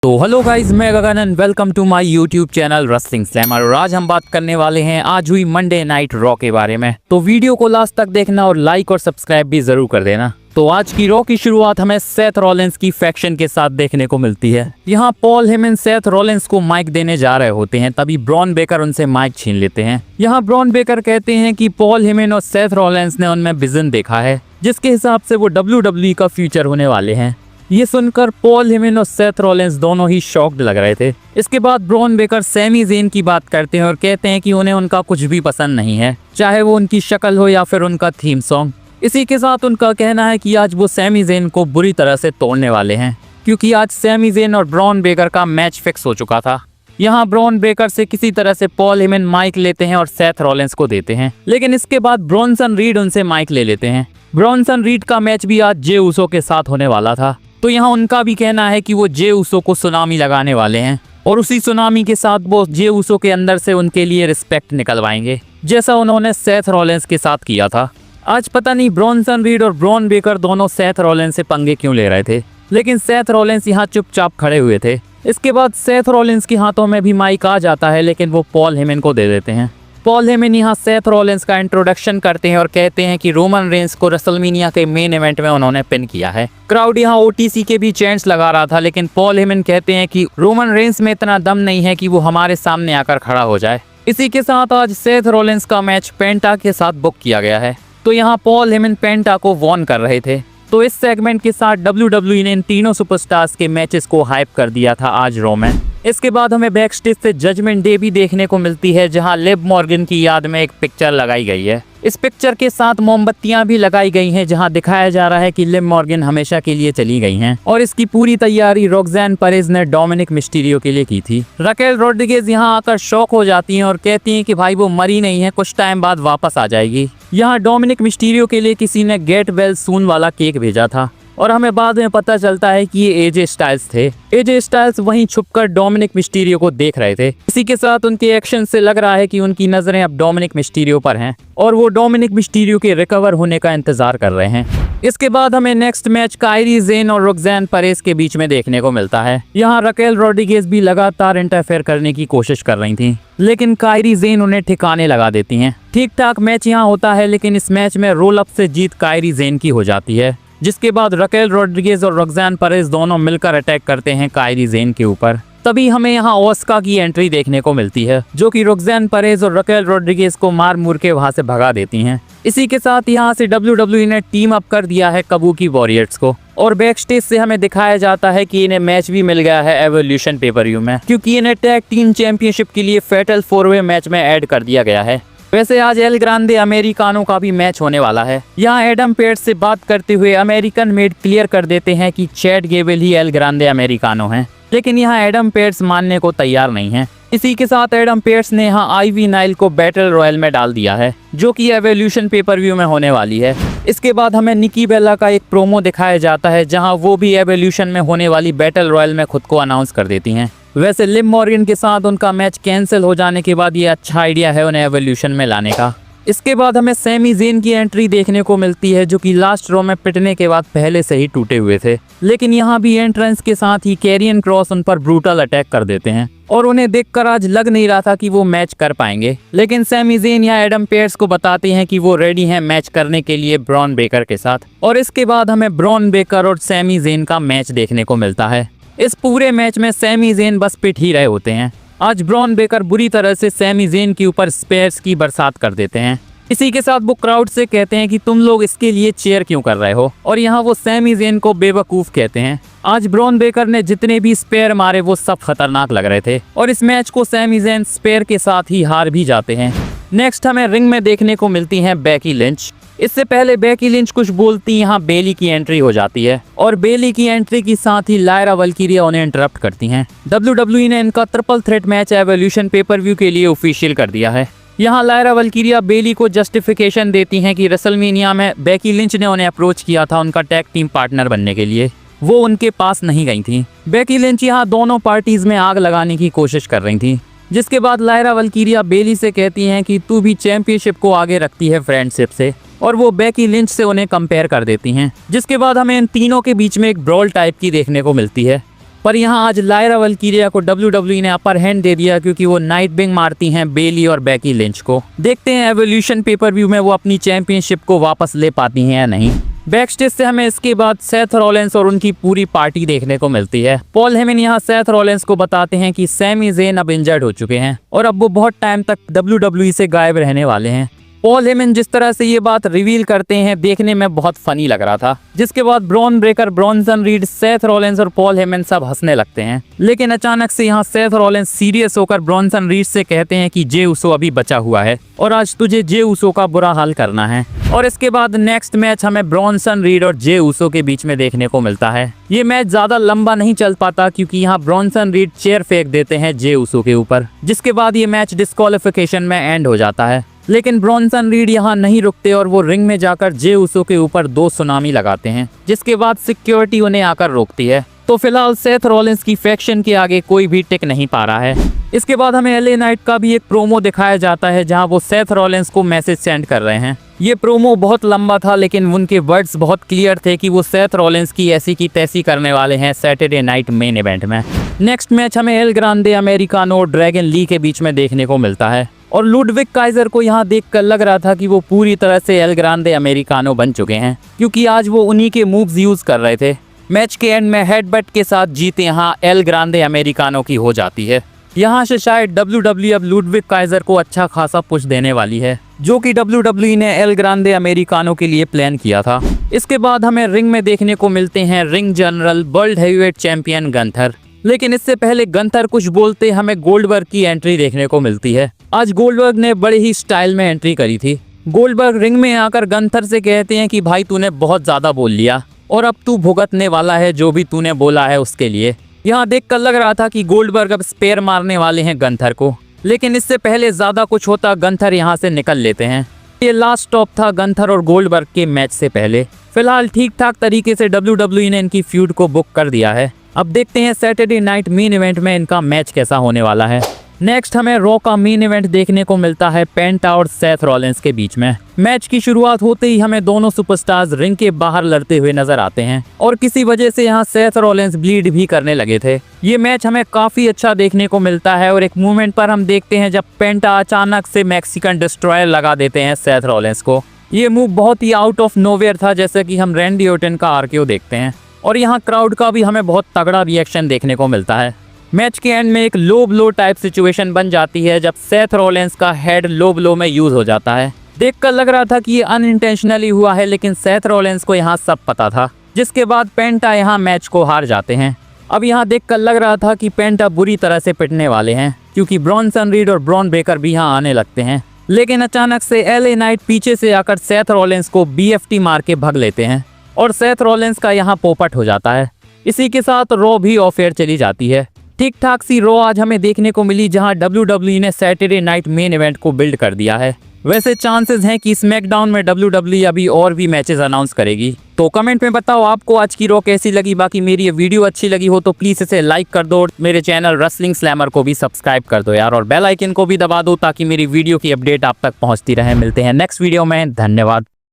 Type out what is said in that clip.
तो hello guys, मैं Gagan and welcome to my YouTube channel wrestling slammer. और आज हम बात करने वाले हैं आज हुई मंडे नाइट रॉ के बारे में। तो वीडियो को लास्ट तक देखना और लाइक और सब्सक्राइब भी जरूर कर देना। तो आज की रॉ की शुरुआत हमें सेथ रॉलिंस की फैक्शन के साथ देखने को मिलती है। यहाँ पॉल हेमन सेथ रॉलिंस को माइक देने जा रहे होते हैं, तभी ब्रॉन बेकर उनसे माइक छीन लेते हैं। यहाँ ब्रॉन बेकर कहते हैं कि पॉल हेमन और सेथ रॉलिंस ने उनमें विजन देखा है जिसके हिसाब से वो WWE का फ्यूचर होने वाले हैं। ये सुनकर पॉल हेमन और सेथ रॉलिंस दोनों ही शॉक्ड लग रहे थे। इसके बाद ब्रॉन बेकर सैमी ज़ेन की बात करते हैं और कहते हैं कि उन्हें उनका कुछ भी पसंद नहीं है, चाहे वो उनकी शक्ल हो या फिर उनका थीम सॉन्ग। इसी के साथ उनका कहना है कि आज वो सैमी ज़ेन को बुरी तरह से तोड़ने वाले हैं, क्योंकि आज सैमी ज़ेन और ब्रॉन बेकर का मैच फिक्स हो चुका था। यहाँ ब्रॉन बेकर से किसी तरह से पॉल हेमन माइक लेते हैं और सेथ रॉलिंस को देते हैं, लेकिन इसके बाद ब्रॉनसन रीड उनसे माइक ले लेते हैं। ब्रॉनसन रीड का मैच भी आज जे उसो के साथ होने वाला था, तो यहाँ उनका भी कहना है कि वो जे उसो को सुनामी लगाने वाले हैं और उसी सुनामी के साथ वो जे उसो के अंदर से उनके लिए रिस्पेक्ट निकलवाएंगे, जैसा उन्होंने सेथ रॉलिंस के साथ किया था। आज पता नहीं ब्रॉनसन रीड और ब्रॉन बेकर दोनों सेथ रॉलिंस से पंगे क्यों ले रहे थे, लेकिन सेथ रॉलिंस यहाँ चुपचाप खड़े हुए थे। इसके बाद सेथ रॉलिंस के हाथों में भी माइक आ जाता है, लेकिन वो पॉल हेमन को दे देते हैं। पॉल हेमन यहाँ सेथ रॉलिंस का इंट्रोडक्शन करते हैं और कहते हैं कि रोमन रेंस को रेसलमेनिया के मेन इवेंट में उन्होंने पिन किया है। क्राउड यहाँ ओटीसी के भी चैंट्स लगा रहा था, लेकिन पॉल हेमन कहते हैं कि रोमन रेंस में इतना दम नहीं है कि वो हमारे सामने आकर खड़ा हो जाए। इसी के साथ आज सेथ रॉलिंस का मैच पेंटा के साथ बुक किया गया है, तो यहाँ पॉल हेमन पेंटा को वॉर्न कर रहे थे। तो इस सेगमेंट के साथ WWE ने इन तीनों सुपरस्टार्स के मैचेस को हाइप कर दिया था आज रॉ में। इसके बाद हमें बैक स्टेज से जजमेंट डे भी देखने को मिलती है, जहां लिव मॉर्गन की याद में एक पिक्चर लगाई गई है। इस पिक्चर के साथ मोमबत्तियां भी लगाई गई हैं, जहां दिखाया जा रहा है कि लिव मॉर्गन हमेशा के लिए चली गई हैं और इसकी पूरी तैयारी रोक्सेन पेरेज ने डोमिनिक मिस्टीरियो के लिए की थी। रकेल रोड्रिगेज यहां आकर शॉक हो जाती हैं और कहती हैं कि भाई वो मरी नहीं है, कुछ टाइम बाद वापस आ जाएगी। यहाँ डोमिनिक मिस्टीरियो के लिए किसी ने गेट वेल सून वाला केक भेजा था और हमें बाद में पता चलता है कि ये एजे स्टाइल्स थे। एजे स्टाइल्स वहीं छुपकर डोमिनिक मिस्टीरियो को देख रहे थे। इसी के साथ उनके एक्शन से लग रहा है कि उनकी नजरें अब डोमिनिक मिस्टीरियो पर हैं और वो डोमिनिक मिस्टीरियो के रिकवर होने का इंतजार कर रहे हैं। इसके बाद हमें नेक्स्ट मैच कायरी ज़ेन और रोक्सेन पेरेज के बीच में देखने को मिलता है। यहाँ रकेल रोड्रिगेज भी लगातार इंटरफेयर करने की कोशिश कर रही थी, लेकिन कायरी ज़ेन उन्हें ठिकाने लगा देती हैं। ठीक ठाक मैच यहाँ होता है, लेकिन इस मैच में रोल अप से जीत कायरी ज़ेन की हो जाती है, जिसके बाद रकेल रोड्रिगेज और रोक्सेन पेरेज दोनों मिलकर अटैक करते हैं कायरी ज़ेन के ऊपर। तभी हमें यहाँ ओस्का की एंट्री देखने को मिलती है, जो कि रोक्सेन पेरेज और रकेल रोड्रिगेज को मार मुर के वहां से भगा देती हैं। इसी के साथ यहाँ से WWE ने टीम अप कर दिया है कबूकी वॉरियर्स को और बैक स्टेज से हमें दिखाया जाता है कि इन्हें मैच भी मिल गया है एवोल्यूशन पेपर-व्यू में, क्योंकि इन्हें टैग टीम चैंपियनशिप के लिए फेटल 4-वे मैच में ऐड कर दिया गया है। वैसे आज एल ग्रांडे अमेरिकानो का भी मैच होने वाला है। यहाँ एडम पेज से बात करते हुए अमेरिकन मेड क्लियर कर देते हैं कि चैड गेबल ही एल ग्रांडे अमेरिकानो हैं, लेकिन यहाँ एडम पेज मानने को तैयार नहीं है। इसी के साथ एडम पेज ने यहाँ आईवी नाइल को बैटल रॉयल में डाल दिया है, जो कि एवोल्यूशन पेपर-व्यू में होने वाली है। इसके बाद हमें निकी बेला का एक प्रोमो दिखाया जाता है, जहाँ वो भी एवोल्यूशन में होने वाली बैटल रॉयल में खुद को अनाउंस कर देती हैं। वैसे लिव मॉर्गन के साथ उनका मैच कैंसिल हो जाने के बाद ये अच्छा आइडिया है उन्हें एवोल्यूशन में लाने का। इसके बाद हमें सैमी ज़ेन की एंट्री देखने को मिलती है, जो कि लास्ट रॉ में पिटने के बाद पहले से ही टूटे हुए थे, लेकिन यहाँ भी एंट्रेंस के साथ ही कैरियन क्रॉस उन पर ब्रूटल अटैक कर देते हैं और उन्हें देखकर आज लग नहीं रहा था कि वो मैच कर पाएंगे। लेकिन सैमी ज़ेन या एडम पेज को बताते हैं कि वो रेडी हैं मैच करने के लिए ब्रॉन बेकर के साथ, और इसके बाद हमें ब्रॉन बेकर और सैमी ज़ेन का मैच देखने को मिलता है। इस पूरे मैच में सैमी ज़ेन बस पिट ही रहे होते हैं। आज ब्रॉन बेकर बुरी तरह से सैमी ज़ेन के ऊपर स्पेयर्स की बरसात कर देते हैं। इसी के साथ वो क्राउड से कहते हैं कि तुम लोग इसके लिए चेयर क्यों कर रहे हो, और यहाँ वो सैमी ज़ेन को बेवकूफ़ कहते हैं। आज ब्रॉन बेकर ने जितने भी स्पेयर मारे वो सब खतरनाक लग रहे थे और इस मैच को सैमी ज़ेन स्पेयर के साथ ही हार भी जाते हैं। नेक्स्ट हमें रिंग में देखने को मिलती हैं बेकी लिंच। इससे पहले बेकी लिंच कुछ बोलती यहाँ बेली की एंट्री हो जाती है और बेली की एंट्री के साथ ही लायरा वल्कीरिया उन्हें इंटरप्ट करती हैं। WWE ने इनका triple threat match evolution paper-view के लिए ऑफिशियल कर दिया है। यहाँ लायरा वल्कीरिया बेली को जस्टिफिकेशन देती हैं कि रेसलमेनिया में बेकी लिंच ने उन्हें अप्रोच किया था उनका टैग टीम पार्टनर बनने के लिए, वो उनके पास नहीं गई थी। बेकी लिंच यहाँ दोनों पार्टीज में आग लगाने की कोशिश कर रही थी, जिसके बाद लायरा वल्कीरिया बेली से कहती हैं कि तू भी चैंपियनशिप को आगे रखती है फ्रेंडशिप से, और वो बेकी लिंच से उन्हें कंपेयर कर देती हैं। जिसके बाद हमें इन तीनों के बीच में एक ब्रॉल टाइप की देखने को मिलती है। पर यहाँ आज लायरा वल्कीरिया को WWE ने अपर हैंड दे दिया क्योंकि वो नाइट विंग मारती हैं बेली और बेकी लिंच को। देखते हैं एवोल्यूशन पेपर व्यू में वो अपनी चैंपियनशिप को वापस ले पाती हैं या नहीं। बैक स्टेज से हमें इसके बाद सेथ रॉलिंस और उनकी पूरी पार्टी देखने को मिलती है। पॉल हेमन यहाँ सेथ रॉलिंस को बताते हैं कि सैमी ज़ेन अब इंजर्ड हो चुके हैं और अब वो बहुत टाइम तक WWE से गायब रहने वाले हैं। पॉल हेमन जिस तरह से ये बात रिवील करते हैं देखने में बहुत फनी लग रहा था, जिसके बाद Bron Breakker, Bronson read, Seth Rollins और पॉल हेमन सब हंसने लगते हैं। लेकिन अचानक से यहाँ सेथ रॉलिंस सीरियस होकर ब्रॉन्सन रीड से कहते हैं कि जे उसो अभी बचा हुआ है और आज तुझे जे उसो का बुरा हाल करना है। और इसके बाद नेक्स्ट मैच हमें ब्रॉन्सन रीड और जे उसो के बीच में देखने को मिलता है। ये मैच ज्यादा लंबा नहीं चल पाता क्योंकि यहाँ ब्रॉन्सन रीड चेयर फेंक देते हैं जे उसो के ऊपर, जिसके बाद ये मैच डिस्क्वालिफिकेशन में एंड हो जाता है। लेकिन ब्रॉन्सन रीड यहाँ नहीं रुकते और वो रिंग में जाकर जे उसो के ऊपर 2 सुनामी लगाते हैं, जिसके बाद सिक्योरिटी उन्हें आकर रोकती है। तो फिलहाल सेथ रॉलिंस की फैक्शन के आगे कोई भी टिक नहीं पा रहा है। इसके बाद हमें एलए नाइट का भी एक प्रोमो दिखाया जाता है जहां वो सेथ रॉलिंस को मैसेज सेंड कर रहे हैं। ये प्रोमो बहुत लंबा था लेकिन उनके वर्ड्स बहुत क्लियर थे कि वो सेथ रॉलिंस की ऐसी की तैसी करने वाले हैं सैटरडे नाइट मेन इवेंट में। नेक्स्ट मैच हमें एल ग्रांडे अमेरिकानो और ड्रैगन ली के बीच में देखने को मिलता है और लुडविग काइजर को यहाँ देखकर लग रहा था कि वो पूरी तरह से एल ग्रांडे अमेरिकानो बन चुके हैं क्योंकि आज वो उन्हीं के मूव्स यूज कर रहे थे। मैच के एंड में हेडबट के साथ जीत यहाँ एल ग्रांडे अमेरिकानो की हो जाती है। यहाँ से शायद WWE अब लुडविग काइजर को अच्छा खासा पुश देने वाली है, जो कि WWE ने एल ग्रांडे अमेरिकानो के लिए प्लान किया था। इसके बाद हमें रिंग में देखने को मिलते हैं ring general world heavyweight champion Gunther. लेकिन इससे पहले गंथर कुछ बोलते हमें गोल्डबर्ग की एंट्री देखने को मिलती है। आज गोल्डबर्ग ने बड़े ही स्टाइल में एंट्री करी थी। गोल्डबर्ग रिंग में आकर गंथर से कहते हैं कि भाई तूने बहुत ज्यादा बोल लिया और अब तू भुगतने वाला है जो भी तूने बोला है उसके लिए। यहाँ देखकर लग रहा था कि गोल्डबर्ग अब स्पेयर मारने वाले हैं गंथर को, लेकिन इससे पहले ज्यादा कुछ होता गंथर यहाँ से निकल लेते हैं। ये लास्ट स्टॉप था गंथर और गोल्डबर्ग के मैच से पहले। फिलहाल ठीक ठाक तरीके से WWE ने इनकी फ्यूड को बुक कर दिया है। अब देखते हैं सैटरडे नाइट मेन इवेंट में इनका मैच कैसा होने वाला है। नेक्स्ट हमें रॉ का मेन इवेंट देखने को मिलता है पेंटा और सेथ रॉलिंस के बीच में। मैच की शुरुआत होते ही हमें दोनों सुपरस्टार्स रिंग के बाहर लड़ते हुए नजर आते हैं और किसी वजह से यहाँ सेथ रॉलिंस ब्लीड भी करने लगे थे। ये मैच हमें काफी अच्छा देखने को मिलता है और एक मूवमेंट पर हम देखते हैं जब पेंटा अचानक से मैक्सिकन डिस्ट्रॉयर लगा देते हैं सेथ रॉलिंस को। ये मूव बहुत ही आउट ऑफ नोवेयर था, जैसे कि हम रैंडी ऑर्टन का आरकेओ देखते हैं और यहाँ क्राउड का भी हमें बहुत तगड़ा रिएक्शन देखने को मिलता है। मैच के एंड में एक लो ब्लो टाइप सिचुएशन बन जाती है जब सेथ रॉलिंस का हेड लो ब्लो में यूज हो जाता है। देखकर लग रहा था कि ये अनइंटेंशनली हुआ है, लेकिन सेथ रॉलिंस को यहाँ सब पता था, जिसके बाद पेंटा यहाँ मैच को हार जाते हैं। अब यहाँ देखकर लग रहा था कि पेंटा बुरी तरह से पिटने वाले हैं क्योंकि ब्रॉन्सन रीड और ब्रॉन ब्रेकर भी यहाँ आने लगते हैं। लेकिन अचानक से एलए नाइट पीछे से आकर सेथ रॉलिंस को BFT मार के भग लेते हैं और सेथ रॉलिंस का यहाँ पोपट हो जाता है। इसी के साथ रॉ भी ऑफ एयर चली जाती है। ठीक ठाक सी रॉ आज हमें देखने को मिली जहां WWE ने सैटरडे नाइट मेन इवेंट को बिल्ड कर दिया है। वैसे चांसेस हैं कि स्मैकडाउन में WWE अभी और भी मैचेस अनाउंस करेगी। तो कमेंट में बताओ आपको आज की रॉ कैसी लगी। बाकी मेरी ये वीडियो अच्छी लगी हो तो प्लीज इसे लाइक कर दो, मेरे चैनल रेसलिंग स्लैमर को भी सब्सक्राइब कर दो यार, और बेल आइकन को भी दबा दो ताकि मेरी वीडियो की अपडेट आप तक पहुंचती रहे। मिलते हैं नेक्स्ट वीडियो में, धन्यवाद।